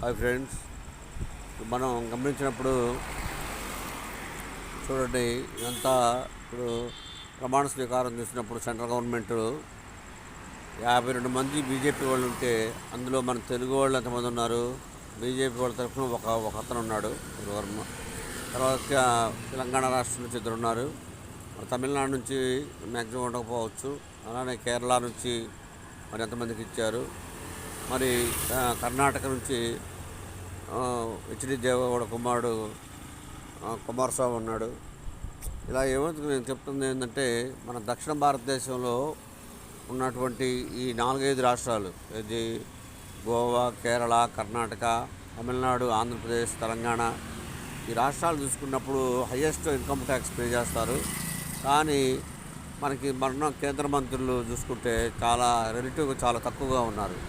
Hi friends, మనం గమనించినప్పుడు చూడండి, ఇదంతా ఇప్పుడు ప్రమాణ స్వీకారం చేసినప్పుడు సెంట్రల్ గవర్నమెంట్ 52 మంది బీజేపీ వాళ్ళు ఉంటే అందులో మన తెలుగు వాళ్ళు ఎంతమంది ఉన్నారు? బీజేపీ వాళ్ళ తరఫున ఒక అతను ఉన్నాడు, వర్మ. తర్వాత తెలంగాణ రాష్ట్రం నుంచి 2 ఉన్నారు. తమిళనాడు నుంచి మ్యాక్సిమం ఉండకపోవచ్చు. అలానే కేరళ నుంచి మరి ఎంతమందికి ఇచ్చారు. మరి కర్ణాటక నుంచి హెచ్డి దేవగౌడ కుమారుడు కుమారస్వామి ఉన్నాడు. ఇలా ఏమవుతుంది, నేను చెప్తుంది ఏంటంటే, మన దక్షిణ భారతదేశంలో ఉన్నటువంటి ఈ 4-5 రాష్ట్రాలు, ఇది గోవా, కేరళ, కర్ణాటక, తమిళనాడు, ఆంధ్రప్రదేశ్, తెలంగాణ, ఈ రాష్ట్రాలు చూసుకున్నప్పుడు హయ్యెస్ట్ ఇన్కమ్ ట్యాక్స్ పే చేస్తారు. కానీ మనకి కేంద్ర మంత్రులు చూసుకుంటే చాలా రిలేటివ్గా చాలా తక్కువగా ఉన్నారు.